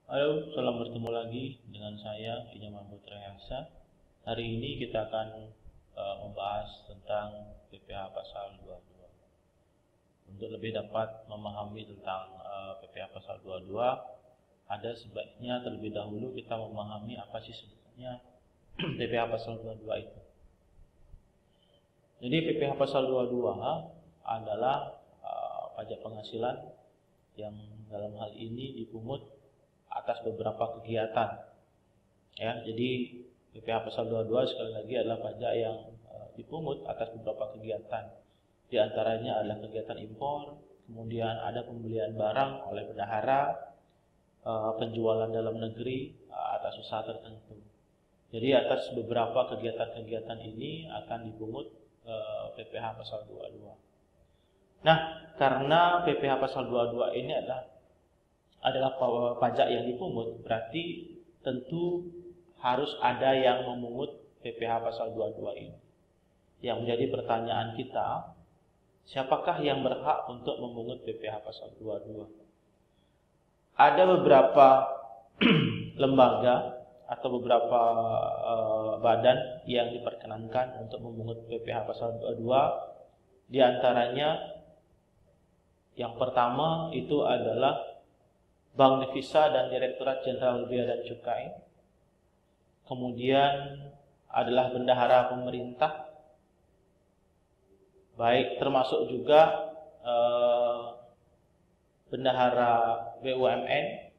Halo, selamat bertemu lagi dengan saya Inyaman Putra Yasa. Hari ini kita akan membahas tentang PPh pasal 22. Untuk lebih dapat memahami tentang PPh pasal 22, ada sebaiknya terlebih dahulu kita memahami apa sih sebenarnya PPh pasal 22 itu. Jadi PPh pasal 22 adalah pajak penghasilan yang dalam hal ini dipungut atas beberapa kegiatan. Ya, jadi PPh pasal 22 sekali lagi adalah pajak yang dipungut atas beberapa kegiatan. Di antaranya adalah kegiatan impor, kemudian ada pembelian barang oleh bendahara, penjualan dalam negeri atas usaha tertentu. Jadi atas beberapa kegiatan-kegiatan ini akan dipungut PPh pasal 22. Nah, karena PPh pasal 22 ini adalah pajak yang dipungut, berarti tentu harus ada yang memungut PPh pasal 22 ini. Yang menjadi pertanyaan kita, siapakah yang berhak untuk memungut PPh pasal 22? Ada beberapa lembaga atau beberapa badan yang diperkenankan untuk memungut PPh pasal 22. Di antaranya yang pertama itu adalah Bank Devisa dan Direktorat Jenderal Bea dan Cukai. Kemudian adalah bendahara pemerintah, baik termasuk juga bendahara BUMN.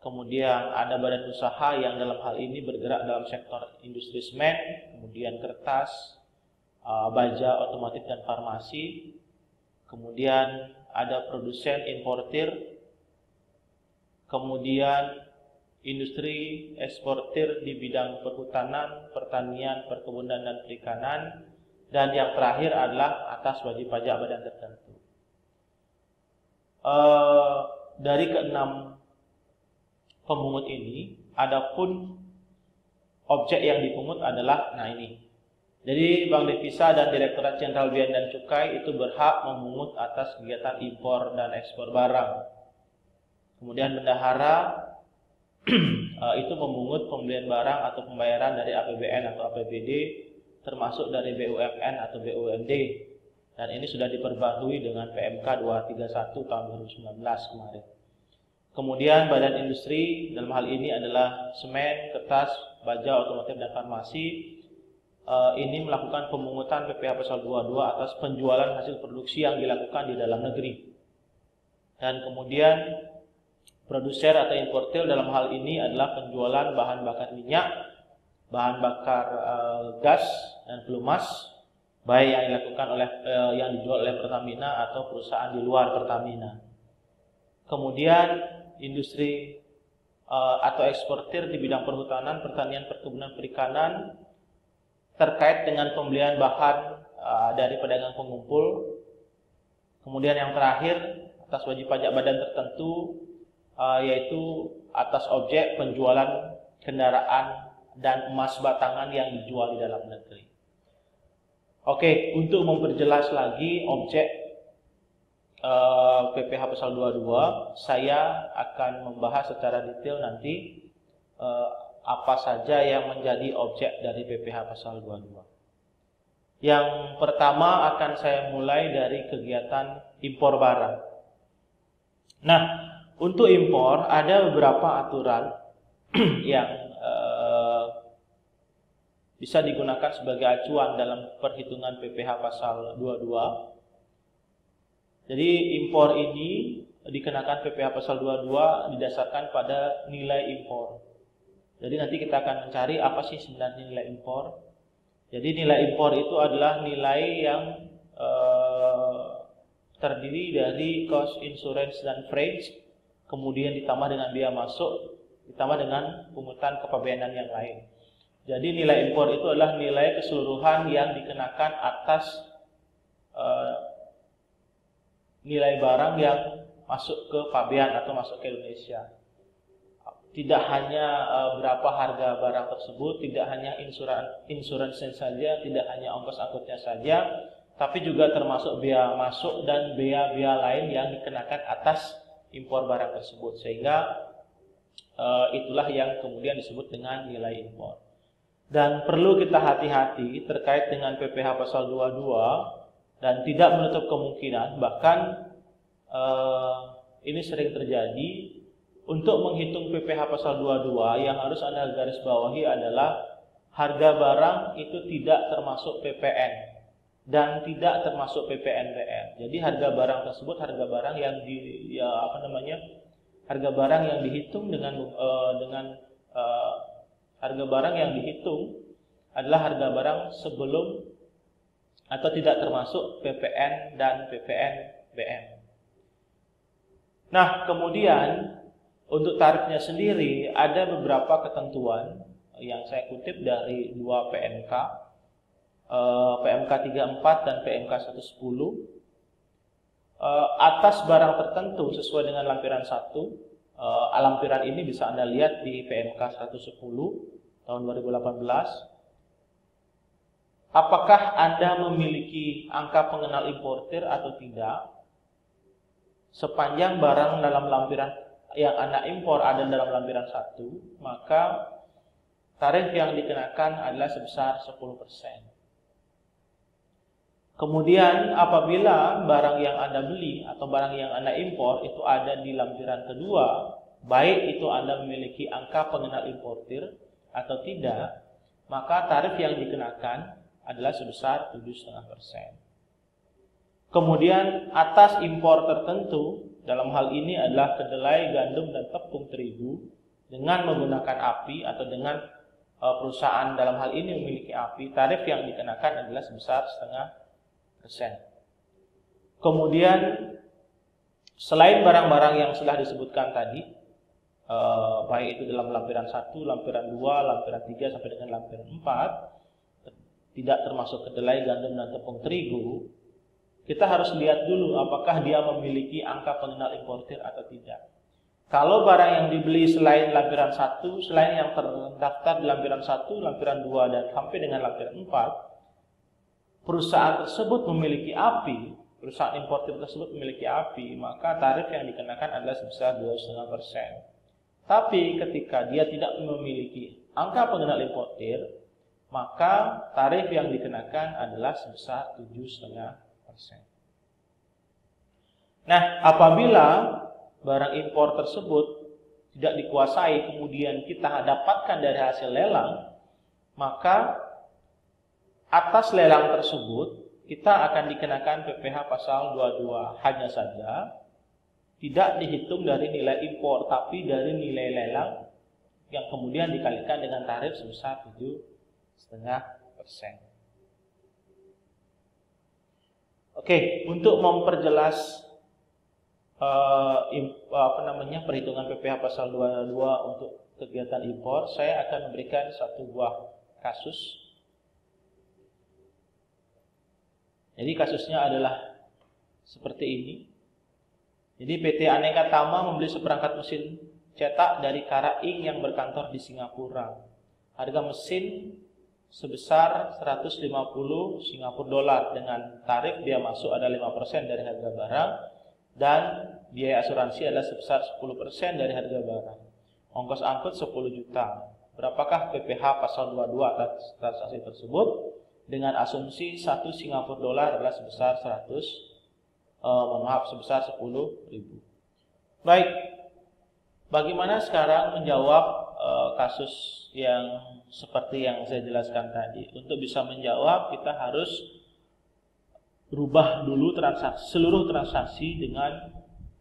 Kemudian ada badan usaha yang dalam hal ini bergerak dalam sektor industri semen, kemudian kertas, baja, otomotif dan farmasi. Kemudian ada produsen importir, kemudian industri eksportir di bidang perhutanan, pertanian, perkebunan dan perikanan, dan yang terakhir adalah atas wajib pajak badan tertentu. Dari keenam pemungut ini, adapun objek yang dipungut adalah ini. Jadi Bank Devisa dan Direktorat Jenderal Bea dan Cukai itu berhak memungut atas kegiatan impor dan ekspor barang. Kemudian bendahara itu memungut pembelian barang atau pembayaran dari APBN atau APBD, termasuk dari BUMN atau BUMD. Dan ini sudah diperbarui dengan PMK 231 tahun 2019 kemarin. Kemudian badan industri dalam hal ini adalah semen, kertas, baja, otomotif dan farmasi. Ini melakukan pemungutan PPh pasal 22 atas penjualan hasil produksi yang dilakukan di dalam negeri. Dan kemudian produser atau importir dalam hal ini adalah penjualan bahan bakar minyak, bahan bakar gas dan pelumas, baik yang dilakukan yang dijual oleh Pertamina atau perusahaan di luar Pertamina. Kemudian industri atau eksportir di bidang perhutanan, pertanian, perkebunan, perikanan terkait dengan pembelian bahan dari pedagang pengumpul. Kemudian yang terakhir atas wajib pajak badan tertentu, yaitu atas objek penjualan kendaraan dan emas batangan yang dijual di dalam negeri. Oke, untuk memperjelas lagi objek PPh pasal 22, saya akan membahas secara detail nanti apa saja yang menjadi objek dari PPh pasal 22. Yang pertama akan saya mulai dari kegiatan impor barang. Nah, untuk impor ada beberapa aturan yang bisa digunakan sebagai acuan dalam perhitungan PPh pasal 22. Jadi impor ini dikenakan PPh pasal 22 didasarkan pada nilai impor. Jadi nanti kita akan mencari apa sih sebenarnya nilai impor. Jadi nilai impor itu adalah nilai yang terdiri dari cost, insurance, dan freight, kemudian ditambah dengan biaya masuk, ditambah dengan pungutan kepabeanan yang lain. Jadi nilai impor itu adalah nilai keseluruhan yang dikenakan atas nilai barang yang masuk ke pabean atau masuk ke Indonesia. Tidak hanya berapa harga barang tersebut, tidak hanya insuransi saja, tidak hanya ongkos angkutnya saja, tapi juga termasuk biaya masuk dan biaya-biaya lain yang dikenakan atas impor barang tersebut. Sehingga itulah yang kemudian disebut dengan nilai impor. Dan perlu kita hati-hati terkait dengan PPh pasal 22 dan tidak menutup kemungkinan, bahkan ini sering terjadi, untuk menghitung PPh pasal 22 yang harus Anda garis bawahi adalah harga barang itu tidak termasuk PPN dan tidak termasuk PPNBM. Jadi harga barang tersebut harga barang yang harga barang yang dihitung harga barang yang dihitung adalah harga barang sebelum atau tidak termasuk PPN dan PPNBM. Nah, kemudian untuk tarifnya sendiri ada beberapa ketentuan yang saya kutip dari 2 PMK, PMK 34 dan PMK 110. Atas barang tertentu sesuai dengan lampiran 1, lampiran ini bisa Anda lihat di PMK 110 tahun 2018. Apakah Anda memiliki angka pengenal importir atau tidak? Sepanjang barang dalam lampiran yang Anda impor ada dalam lampiran 1, maka tarif yang dikenakan adalah sebesar 10%. Kemudian apabila barang yang Anda beli atau barang yang Anda impor itu ada di lampiran kedua, baik itu Anda memiliki angka pengenal importir atau tidak, maka tarif yang dikenakan adalah sebesar 7,5%. Kemudian atas impor tertentu, dalam hal ini adalah kedelai, gandum, dan tepung terigu, dengan menggunakan API atau dengan perusahaan dalam hal ini memiliki API, tarif yang dikenakan adalah sebesar 0,5%. Kemudian selain barang-barang yang sudah disebutkan tadi, baik itu dalam lampiran 1, lampiran 2, lampiran 3 sampai dengan lampiran 4, tidak termasuk kedelai, gandum, dan tepung terigu, kita harus lihat dulu apakah dia memiliki angka pengenal importir atau tidak. Kalau barang yang dibeli selain lampiran 1, selain yang terdaftar di lampiran 1, lampiran 2, dan sampai dengan lampiran 4, perusahaan tersebut memiliki API, perusahaan importir tersebut memiliki API, maka tarif yang dikenakan adalah sebesar 2,5%. Tapi ketika dia tidak memiliki angka pengenal importir, maka tarif yang dikenakan adalah sebesar 7,5%. Nah, apabila barang impor tersebut tidak dikuasai, kemudian kita dapatkan dari hasil lelang, maka atas lelang tersebut kita akan dikenakan PPh pasal 22. Hanya saja tidak dihitung dari nilai impor, tapi dari nilai lelang yang kemudian dikalikan dengan tarif sebesar 7,5%. Oke, untuk memperjelas perhitungan PPh pasal 22 untuk kegiatan impor, saya akan memberikan satu buah kasus. Jadi kasusnya adalah seperti ini. Jadi PT Aneka Tama membeli seperangkat mesin cetak dari Kara Ing yang berkantor di Singapura. Harga mesin sebesar 150 Singapura dolar, dengan tarif biaya masuk ada 5% dari harga barang dan biaya asuransi adalah sebesar 10% dari harga barang. Ongkos angkut 10 juta. Berapakah PPh pasal 22 atas transaksi tersebut? Dengan asumsi 1 Singapura dolar adalah sebesar sebesar 10.000. Baik. Bagaimana sekarang menjawab kasus yang seperti yang saya jelaskan tadi? Untuk bisa menjawab, kita harus berubah dulu seluruh transaksi dengan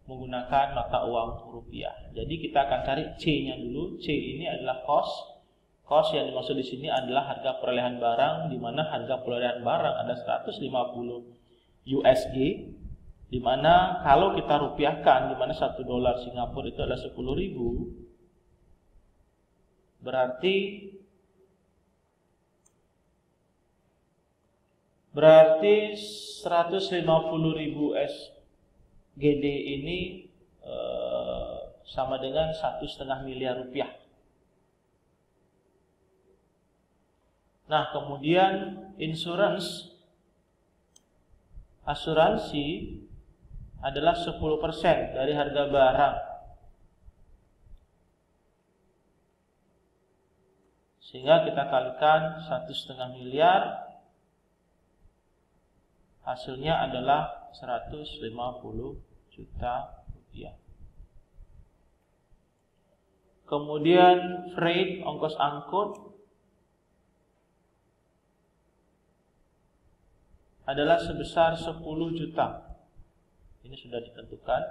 menggunakan mata uang rupiah. Jadi kita akan cari C-nya dulu. C ini adalah cost. Cost yang dimaksud di sini adalah harga perolehan barang, di mana harga perolehan barang ada 150 USD, di mana kalau kita rupiahkan, di mana 1 dolar Singapura itu adalah 10.000, berarti 150.000 SGD ini sama dengan 1,5 miliar rupiah. Nah, kemudian asuransi adalah 10% dari harga barang. Sehingga kita kalikan 1,5 miliar, hasilnya adalah 150 juta rupiah. Kemudian freight, ongkos angkut, adalah sebesar 10 juta. Ini sudah ditentukan.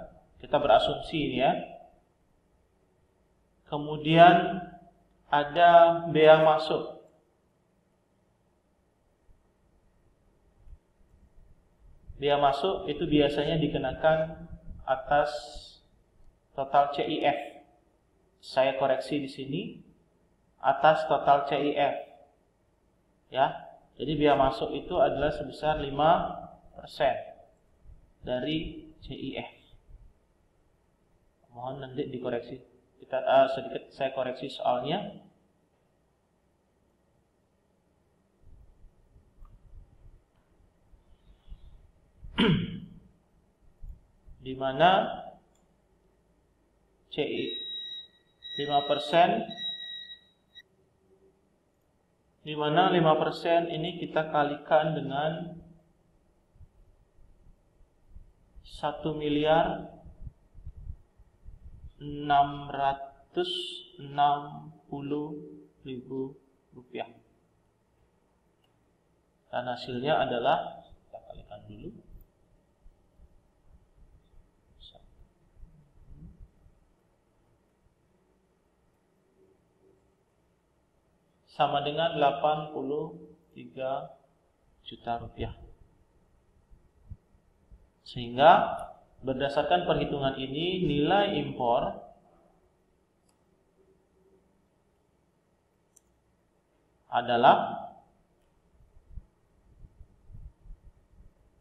Kita berasumsi ini ya. Kemudian ada bea masuk. Bea masuk itu biasanya dikenakan atas total CIF. Saya koreksi di sini atas total CIF. Ya. Jadi bea masuk itu adalah sebesar 5% dari CIF. Mohon nanti dikoreksi. Sedikit saya koreksi soalnya. Di mana CI 5%, di mana 5% ini kita kalikan dengan 1.660.000 rupiah. Dan hasilnya adalah, kita kalikan dulu, sama dengan 83 juta rupiah. Sehingga berdasarkan perhitungan ini, nilai impor adalah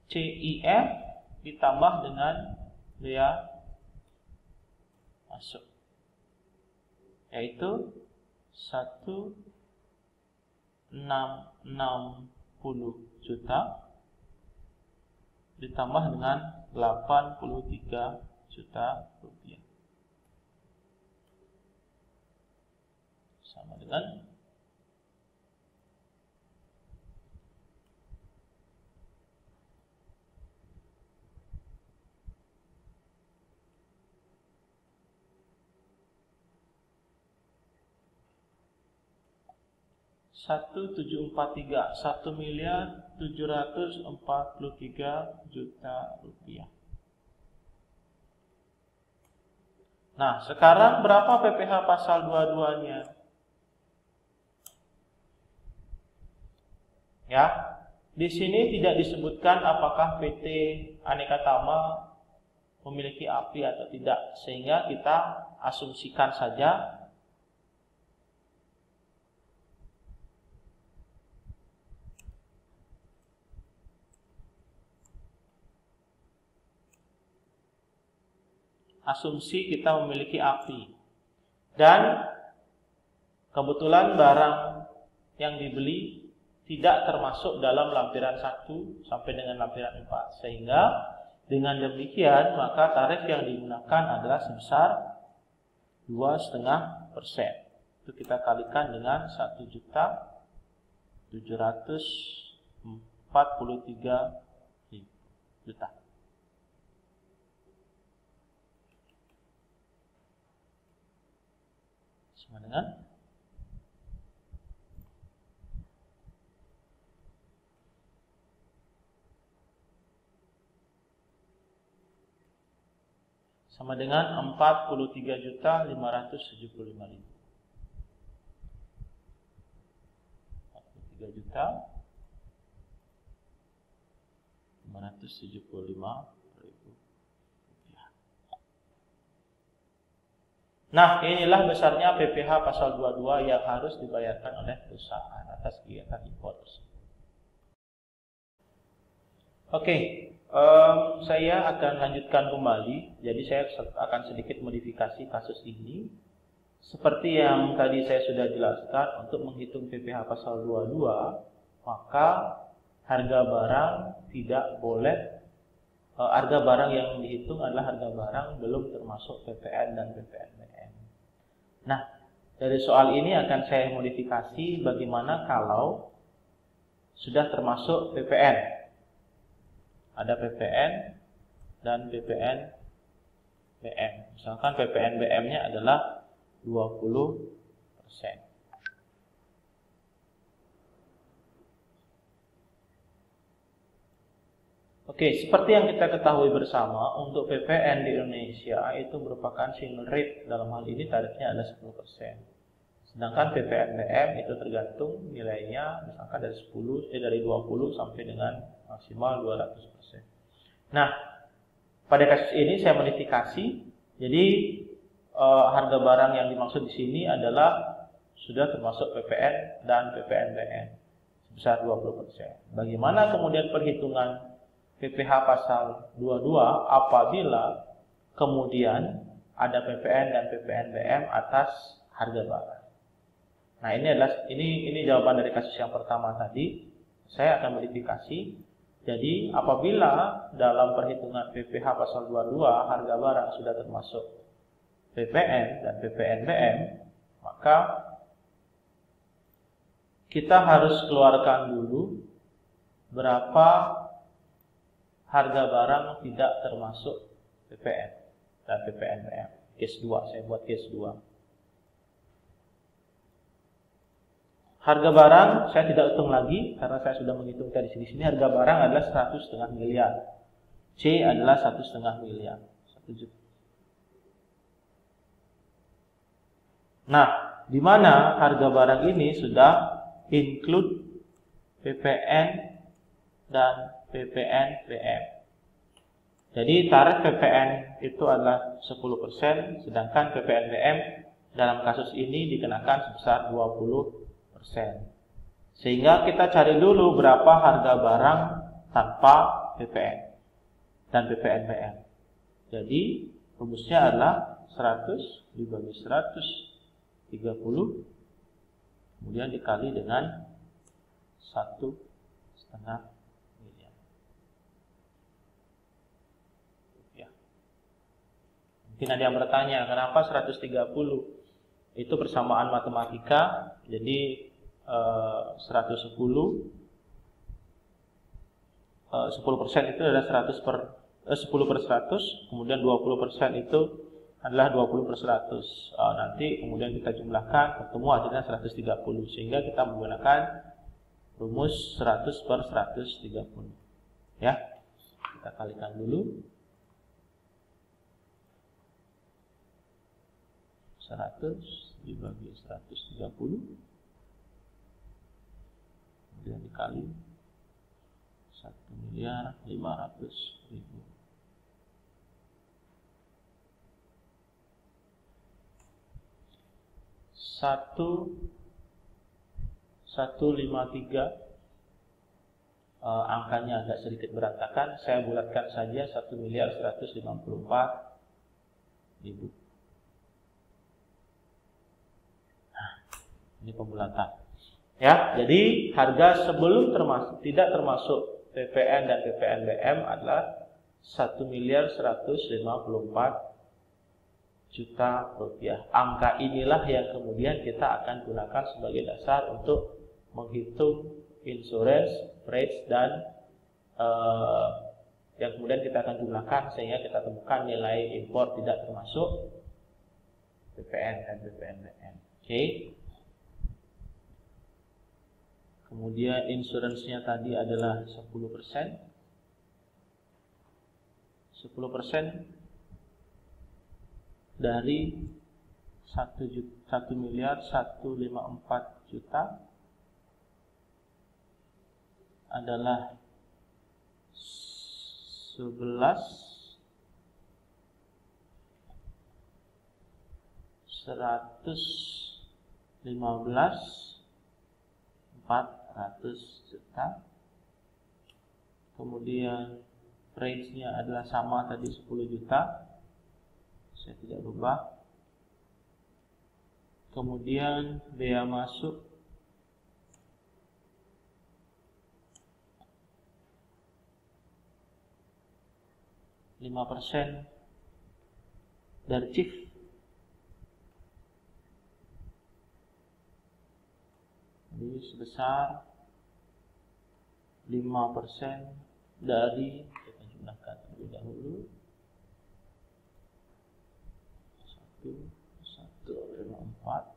CIF ditambah dengan bea masuk, yaitu 1.660 juta ditambah dengan 83 juta rupiah, sama dengan 1.743 juta rupiah. Nah, sekarang berapa PPh pasal 22-nya? Ya, di sini tidak disebutkan apakah PT Aneka Tama memiliki API atau tidak, sehingga kita asumsikan saja asumsi kita memiliki API. Dan kebetulan barang yang dibeli tidak termasuk dalam lampiran 1 sampai dengan lampiran 4. Sehingga dengan demikian maka tarif yang digunakan adalah sebesar 2,5%. Itu kita kalikan dengan 1.743.000 juta. Sama dengan sama dengan 43.575.000. 43.575.000. Nah, inilah besarnya PPh pasal 22 yang harus dibayarkan oleh perusahaan atas kegiatan impor tersebut. Oke, saya akan lanjutkan kembali. Jadi saya akan sedikit modifikasi kasus ini. Seperti yang tadi saya sudah jelaskan, untuk menghitung PPh pasal 22, maka harga barang tidak boleh, harga barang yang dihitung adalah harga barang belum termasuk PPN dan PPNBM. Nah, Dari soal ini akan saya modifikasi bagaimana kalau sudah termasuk PPN. Ada PPN dan PPN BM. Misalkan PPN BM-nya adalah 20%. Oke, seperti yang kita ketahui bersama, untuk PPN di Indonesia itu merupakan single rate, dalam hal ini tarifnya adalah 10%. Sedangkan PPN BM itu tergantung nilainya, misalkan dari 20 sampai dengan maksimal 200%. Nah, pada kasus ini saya modifikasi, jadi harga barang yang dimaksud di sini adalah sudah termasuk PPN dan PPN BM sebesar 20%. Bagaimana kemudian perhitungan PPh pasal 22 apabila kemudian ada PPN dan PPN BM atas harga barang? Nah, ini jawaban dari kasus yang pertama tadi. Saya akan modifikasi. Jadi, apabila dalam perhitungan PPh pasal 22 harga barang sudah termasuk PPN dan PPN BM, maka kita harus keluarkan dulu berapa harga barang tidak termasuk PPN dan PPN BM. Case 2, saya buat case 2. Harga barang saya tidak hitung lagi karena saya sudah menghitung tadi di sini. Harga barang adalah 100,5 miliar. C adalah 1,5 miliar. 1 juta. Nah, di mana harga barang ini sudah include PPN dan PPN BM. Jadi tarif PPN itu adalah 10%, sedangkan PPN BM dalam kasus ini dikenakan sebesar 20%. Sehingga kita cari dulu berapa harga barang tanpa PPN dan PPN BM. Jadi rumusnya adalah 100 dibagi 130 kemudian dikali dengan 1,5 miliar. Ya. Mungkin ada yang bertanya, kenapa 130? Itu persamaan matematika. Jadi 10% itu adalah 10/100, kemudian 20% itu adalah 20/100. Nanti kemudian kita jumlahkan, ketemu hasilnya 130, sehingga kita menggunakan rumus 100/130. Ya, kita kalikan dulu. 100 dibagi 130 kemudian dikali 1.500.000. Satu 153, angkanya agak sedikit berantakan. Saya bulatkan saja 1.154.000. Nah, ini pembulatan. Ya, jadi harga sebelum tidak termasuk PPN dan PPN BM adalah 1.154.000.000 rupiah. Angka inilah yang kemudian kita akan gunakan sebagai dasar untuk menghitung insurance, rates, dan yang kemudian kita akan jumlahkan sehingga kita temukan nilai impor tidak termasuk PPN dan PPN BM. Oke. Kemudian insurance-nya tadi adalah 10%. 10% dari 1.154.000.000 adalah 100 kemudian range-nya adalah sama tadi 10 juta, saya tidak rubah. Kemudian bea masuk 5% dari chief Jadi sebesar 5% dari, kita jumlahkan terlebih dahulu, 1,154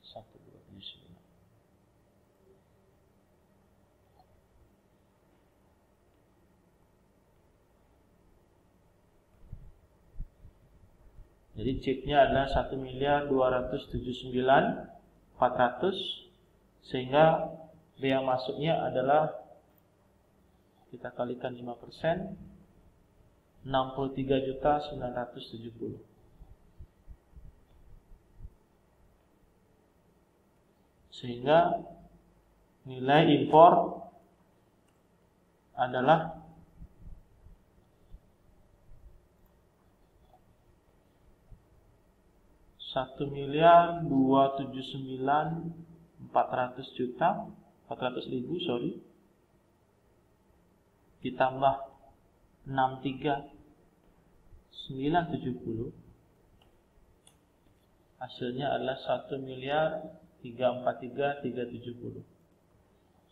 1,279. Jadi chipnya adalah 1.279.400, sehingga biaya masuknya adalah, kita kalikan 5%, 63.970. Sehingga nilai impor adalah 1.279.400.000, ditambah 63.970, hasilnya adalah 1.343.370.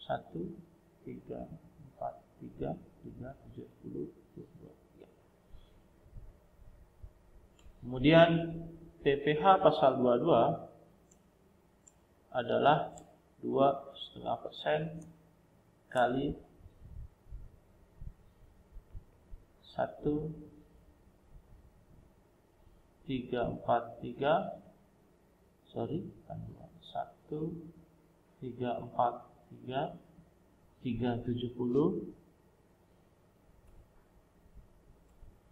1.343.370. Kemudian PPh pasal 22 adalah 2,5% kali 1.370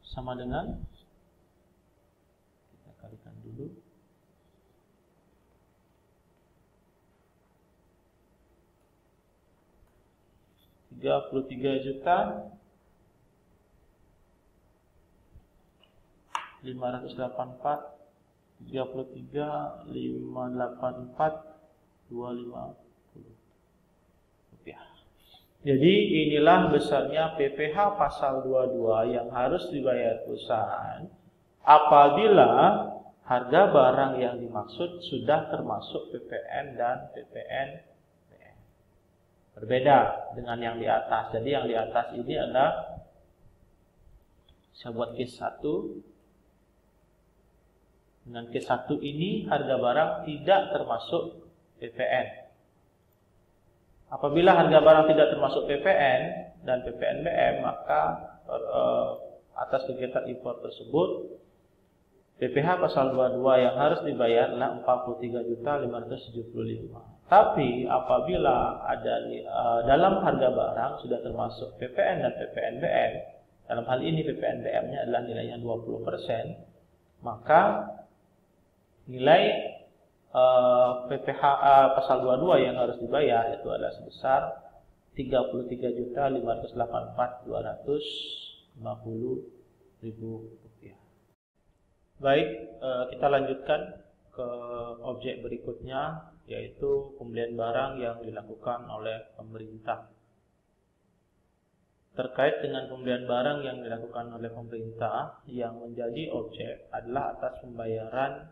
sama dengan, kita kalikan dulu, 33.584.250 rupiah. Jadi inilah besarnya PPh pasal 22 yang harus dibayar perusahaan apabila harga barang yang dimaksud sudah termasuk PPN dan PPNBM. Berbeda dengan yang di atas. Jadi yang di atas ini adalah, saya buat case 1. Dengan case 1 ini harga barang tidak termasuk PPN. Apabila harga barang tidak termasuk PPN dan PPNBM, maka atas kegiatan impor tersebut PPh pasal 22 yang harus dibayar adalah 43.575. Tapi apabila ada dalam harga barang sudah termasuk PPN dan PPNBM, dalam hal ini PPNBM-nya adalah nilainya 20%, maka nilai PPh pasal 22 yang harus dibayar itu adalah sebesar 33.584.250 rupiah. Baik, kita lanjutkan ke objek berikutnya, yaitu pembelian barang yang dilakukan oleh pemerintah. Terkait dengan pembelian barang yang dilakukan oleh pemerintah, yang menjadi objek adalah atas pembayaran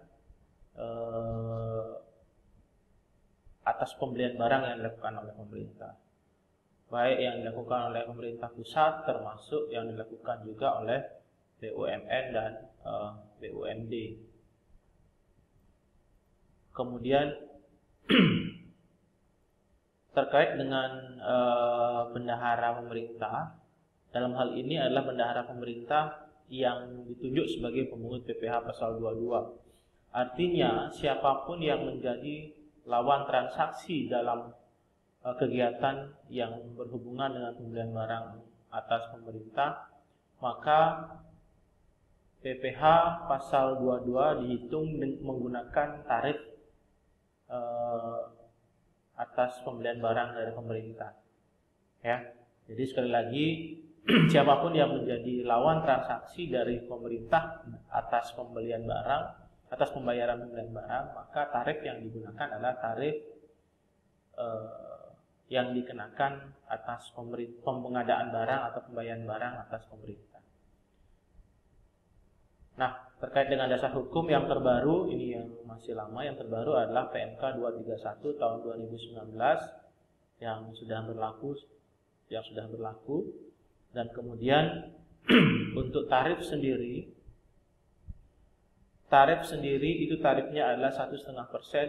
atas pembelian barang yang dilakukan oleh pemerintah, baik yang dilakukan oleh pemerintah pusat termasuk yang dilakukan juga oleh BUMN dan BUMD. Kemudian terkait dengan bendahara pemerintah, dalam hal ini adalah bendahara pemerintah yang ditunjuk sebagai pemungut PPh pasal 22. Artinya siapapun yang menjadi lawan transaksi dalam kegiatan yang berhubungan dengan pembelian barang atas pemerintah, maka PPh pasal 22 dihitung menggunakan tarif atas pembelian barang dari pemerintah. Ya, jadi sekali lagi siapapun yang menjadi lawan transaksi dari pemerintah atas pembelian barang, atas pembayaran pembelian barang, maka tarif yang digunakan adalah tarif yang dikenakan atas pengadaan barang atau pembayaran barang atas pemerintah. Nah, terkait dengan dasar hukum yang terbaru, ini yang masih lama, yang terbaru adalah PMK 231 tahun 2019 yang sudah berlaku, dan kemudian untuk tarif sendiri itu tarifnya adalah 1,5%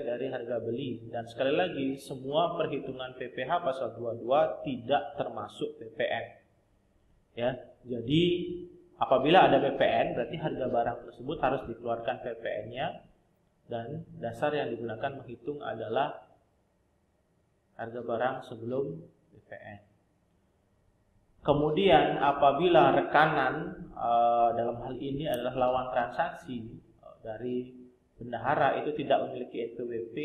dari harga beli, dan sekali lagi semua perhitungan PPh pasal 22 tidak termasuk PPN. Ya, jadi apabila ada PPN berarti harga barang tersebut harus dikeluarkan PPN-nya, dan dasar yang digunakan menghitung adalah harga barang sebelum PPN. Kemudian apabila rekanan dalam hal ini adalah lawan transaksi dari bendahara itu tidak memiliki NPWP,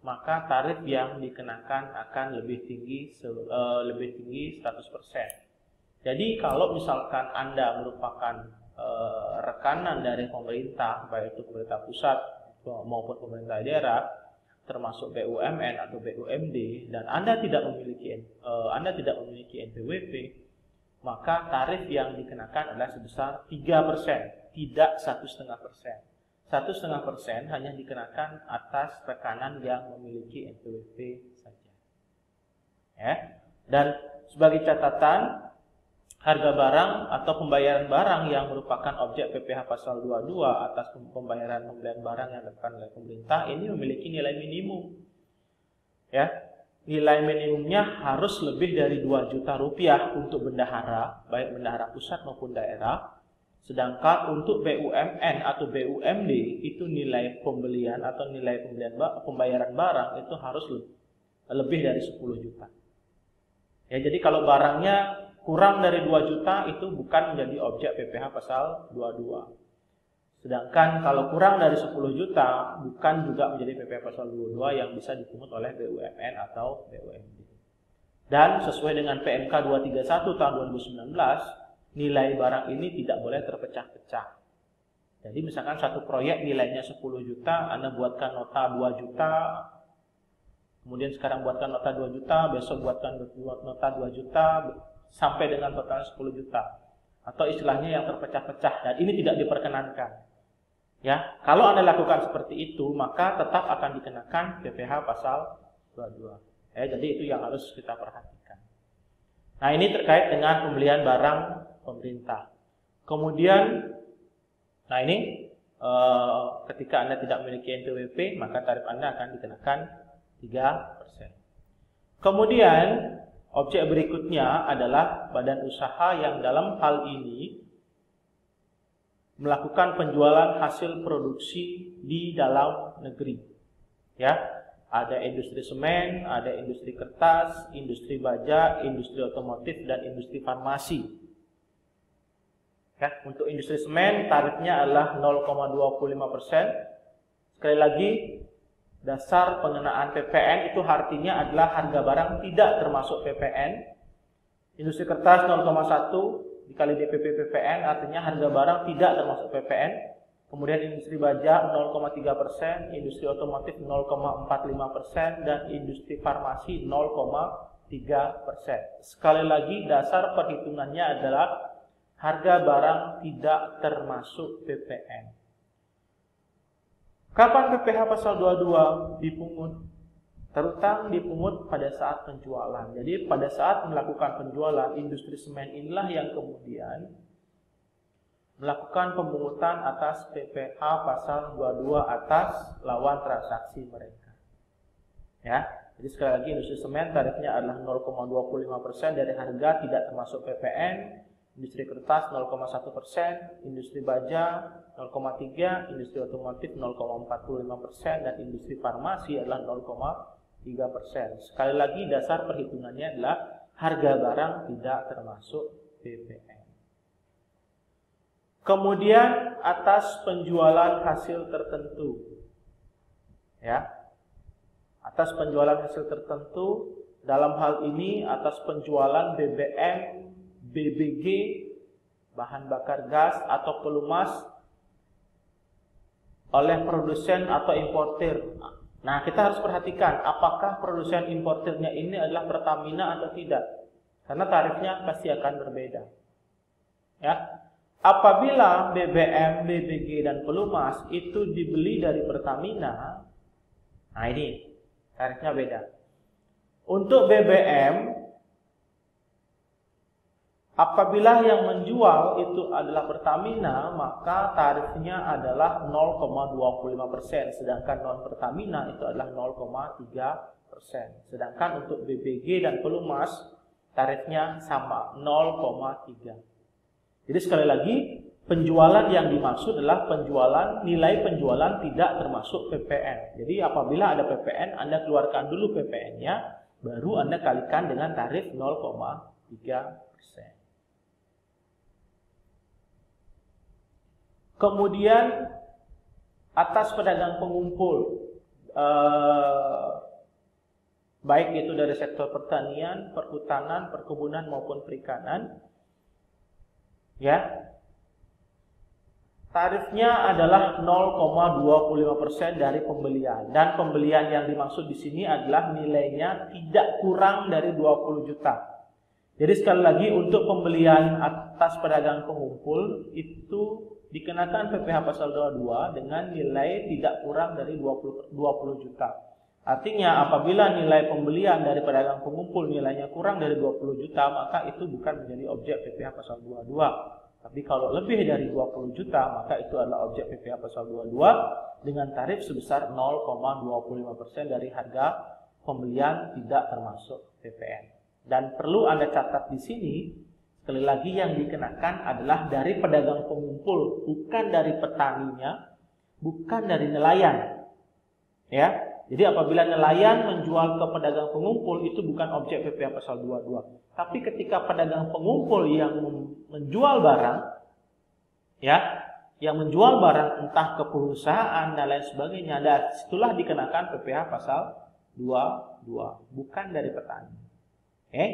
maka tarif yang dikenakan akan lebih tinggi 100%. Jadi kalau misalkan Anda merupakan rekanan dari pemerintah, baik itu pemerintah pusat maupun pemerintah daerah, termasuk BUMN atau BUMD, dan Anda tidak memiliki NPWP, maka tarif yang dikenakan adalah sebesar 3%, tidak 1,5%. 1,5% hanya dikenakan atas rekanan yang memiliki NPWP saja. Ya. Dan sebagai catatan, harga barang atau pembayaran barang yang merupakan objek PPh pasal 22 atas pembayaran barang yang dilakukan oleh pemerintah ini memiliki nilai minimum. Ya. Nilai minimumnya harus lebih dari 2 juta rupiah untuk bendahara, baik bendahara pusat maupun daerah. Sedangkan untuk BUMN atau BUMD itu nilai pembelian atau nilai pembayaran barang itu harus lebih dari 10 juta. Ya, jadi kalau barangnya kurang dari 2 juta itu bukan menjadi objek PPh pasal 22. Sedangkan kalau kurang dari 10 juta bukan juga menjadi PPh pasal 22 yang bisa dipungut oleh BUMN atau BUMD. Dan sesuai dengan PMK 231 tahun 2019, nilai barang ini tidak boleh terpecah-pecah. Jadi misalkan satu proyek nilainya 10 juta, Anda buatkan nota 2 juta, kemudian sekarang buatkan nota 2 juta, besok buatkan nota 2 juta, sampai dengan total 10 juta. Atau istilahnya yang terpecah-pecah, dan ini tidak diperkenankan. Ya, kalau Anda lakukan seperti itu, maka tetap akan dikenakan PPh pasal 22. Ya, jadi itu yang harus kita perhatikan. Nah, ini terkait dengan pembelian barang pemerintah. Kemudian, nah ini ketika Anda tidak memiliki NPWP, maka tarif Anda akan dikenakan 3%. Kemudian, objek berikutnya adalah badan usaha yang dalam hal ini melakukan penjualan hasil produksi di dalam negeri. Ya, ada industri semen, ada industri kertas, industri baja, industri otomotif, dan industri farmasi. Ya, untuk industri semen tarifnya adalah 0,25%. Sekali lagi, dasar pengenaan PPN itu artinya adalah harga barang tidak termasuk PPN. Industri kertas 0,1 dikali DPP PPN artinya harga barang tidak termasuk PPN. Kemudian industri baja 0,3%, industri otomotif 0,45%, dan industri farmasi 0,3%. Sekali lagi, dasar perhitungannya adalah harga barang tidak termasuk PPN. Kapan PPh pasal 22 dipungut? Terutama dipungut pada saat penjualan. Jadi pada saat melakukan penjualan, industri semen inilah yang kemudian melakukan pemungutan atas PPh pasal 22 atas lawan transaksi mereka. Ya, jadi sekali lagi industri semen tarifnya adalah 0,25% dari harga tidak termasuk PPN. Industri kertas 0,1%, industri baja 0,3%, industri otomotif 0,45%, dan industri farmasi adalah 0,3%. Sekali lagi dasar perhitungannya adalah harga barang tidak termasuk PPN. Kemudian atas penjualan hasil tertentu. Ya. Atas penjualan hasil tertentu, dalam hal ini atas penjualan BBM, BBG, bahan bakar gas atau pelumas oleh produsen atau importir. Nah, kita harus perhatikan apakah produsen importirnya ini adalah Pertamina atau tidak. Karena tarifnya pasti akan berbeda. Ya. Apabila BBM, BBG dan Pelumas itu dibeli dari Pertamina, nah ini tarifnya beda. Untuk BBM, apabila yang menjual itu adalah Pertamina, maka tarifnya adalah 0,25%, sedangkan non Pertamina itu adalah 0,3%. Sedangkan untuk BBG dan Pelumas tarifnya sama 0,3. Jadi sekali lagi, penjualan yang dimaksud adalah nilai penjualan tidak termasuk PPN. Jadi apabila ada PPN, Anda keluarkan dulu PPN-nya, baru Anda kalikan dengan tarif 0,3%. Kemudian atas pedagang pengumpul, baik itu dari sektor pertanian, perhutanan, perkebunan maupun perikanan, ya, tarifnya adalah 0,25% dari pembelian, dan pembelian yang dimaksud di sini adalah nilainya tidak kurang dari 20 juta. Jadi sekali lagi, untuk pembelian atas pedagang pengumpul itu dikenakan PPh pasal 22 dengan nilai tidak kurang dari 20 juta. Artinya apabila nilai pembelian dari pedagang pengumpul nilainya kurang dari 20 juta, maka itu bukan menjadi objek PPh pasal 22. Tapi kalau lebih dari 20 juta, maka itu adalah objek PPh pasal 22 dengan tarif sebesar 0,25% dari harga pembelian tidak termasuk PPN. Dan perlu Anda catat di sini, sekali lagi yang dikenakan adalah dari pedagang pengumpul, bukan dari petaninya, bukan dari nelayan. Ya. Jadi apabila nelayan menjual ke pedagang pengumpul, itu bukan objek PPh pasal 22. Tapi ketika pedagang pengumpul yang menjual barang, ya, yang menjual barang entah ke perusahaan dan lain sebagainya, dan itulah dikenakan PPh pasal 22, bukan dari petani. Oke?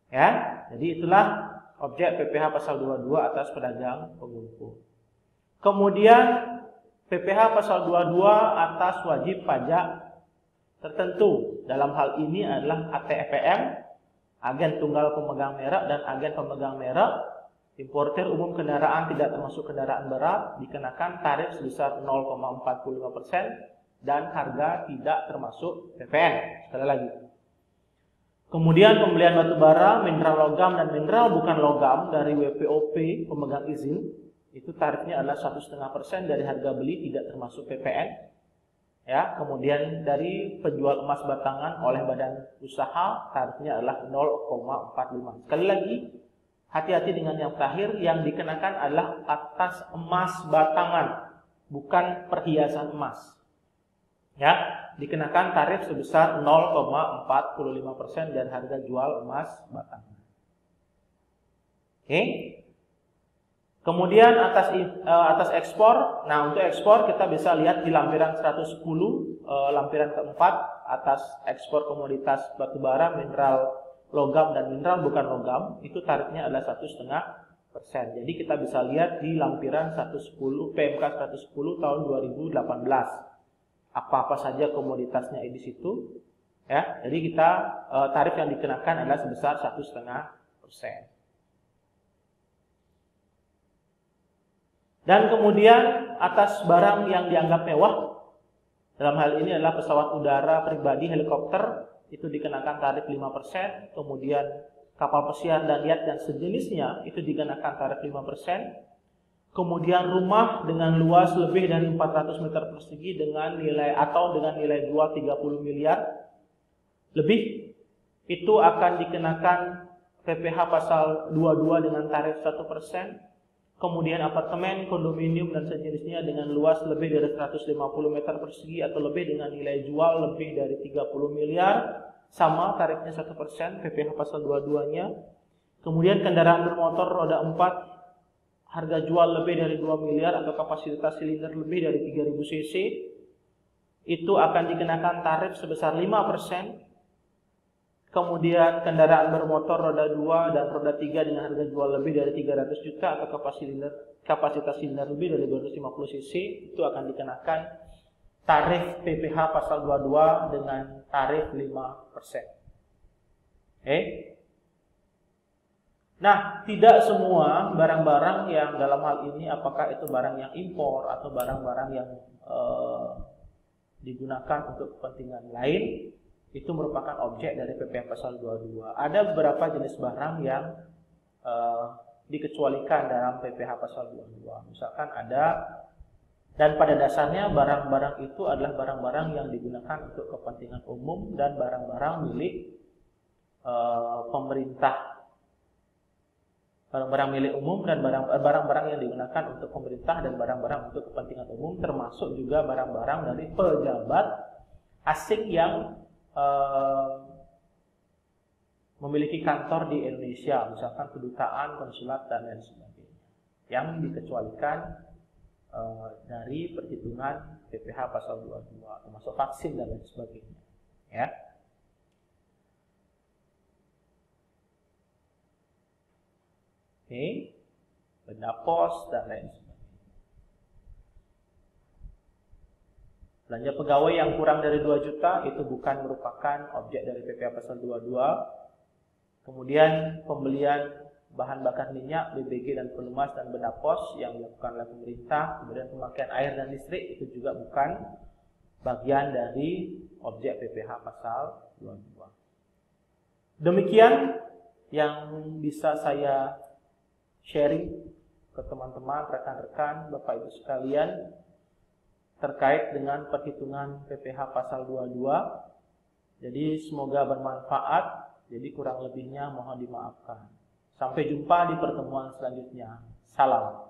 Ya, jadi itulah objek PPh pasal 22 atas pedagang pengumpul. Kemudian PPh pasal 22 atas wajib pajak tertentu. Dalam hal ini adalah ATPM, agen tunggal pemegang merek dan agen pemegang merek. Importer umum kendaraan tidak termasuk kendaraan berat dikenakan tarif sebesar 0,45% dan harga tidak termasuk PPN. Sekali lagi. Kemudian pembelian batu bara, mineral logam dan mineral bukan logam dari WPOP pemegang izin, itu tarifnya adalah 1,5% dari harga beli tidak termasuk PPN. Ya, kemudian dari penjual emas batangan oleh badan usaha tarifnya adalah 0,45. Sekali lagi, hati-hati dengan yang terakhir, yang dikenakan adalah atas emas batangan, bukan perhiasan emas. Ya, dikenakan tarif sebesar 0,45% dari harga jual emas batangan. Oke. Kemudian atas ekspor, nah untuk ekspor kita bisa lihat di lampiran 110, lampiran keempat, atas ekspor komoditas batubara, mineral logam dan mineral bukan logam, itu tarifnya adalah 1,5%. Jadi kita bisa lihat di lampiran 110 PMK 110 tahun 2018 apa-apa saja komoditasnya di situ. Ya, jadi kita tarif yang dikenakan adalah sebesar 1,5%. Dan kemudian atas barang yang dianggap mewah, dalam hal ini adalah pesawat udara pribadi, helikopter, itu dikenakan tarif 5%. Kemudian kapal pesiar dan yacht dan sejenisnya itu dikenakan tarif 5%. Kemudian rumah dengan luas lebih dari 400 meter persegi dengan nilai jual 30 miliar lebih, itu akan dikenakan PPh pasal 22 dengan tarif 1%. Kemudian apartemen, kondominium dan sejenisnya dengan luas lebih dari 150 meter persegi atau lebih dengan nilai jual lebih dari 30 miliar, sama tarifnya 1% PPh pasal 22-nya. Kemudian kendaraan bermotor roda 4, harga jual lebih dari 2 miliar atau kapasitas silinder lebih dari 3000 cc, itu akan dikenakan tarif sebesar 5%. Kemudian kendaraan bermotor roda 2 dan roda 3 dengan harga jual lebih dari 300 juta atau kapasitas silinder lebih dari 250 cc, itu akan dikenakan tarif PPh pasal 22 dengan tarif 5%. Oke. Nah, tidak semua barang-barang yang dalam hal ini apakah itu barang yang impor atau barang-barang yang digunakan untuk kepentingan lain itu merupakan objek dari PPh pasal 22. Ada beberapa jenis barang yang dikecualikan dalam PPh pasal 22. Misalkan ada, dan pada dasarnya barang-barang itu adalah barang-barang yang digunakan untuk kepentingan umum dan barang-barang milik pemerintah. Barang-barang milik umum dan barang-barang yang digunakan untuk pemerintah dan barang-barang untuk kepentingan umum, termasuk juga barang-barang dari pejabat asing yang memiliki kantor di Indonesia, misalkan kedutaan, konsulat, dan lain sebagainya, yang dikecualikan dari perhitungan PPh pasal 22, termasuk vaksin dan lain sebagainya. Ya. Oke, benda pos dan lain sebagainya. Belanja pegawai yang kurang dari 2 juta itu bukan merupakan objek dari PPh pasal 22. Kemudian pembelian bahan bakar minyak, BBG dan pelumas dan benda pos yang dilakukan oleh pemerintah, kemudian pemakaian air dan listrik itu juga bukan bagian dari objek PPh pasal 22. Demikian yang bisa saya sharing ke teman-teman, rekan-rekan, Bapak Ibu sekalian terkait dengan perhitungan PPh pasal 22. Jadi semoga bermanfaat. Jadi kurang lebihnya mohon dimaafkan. Sampai jumpa di pertemuan selanjutnya. Salam.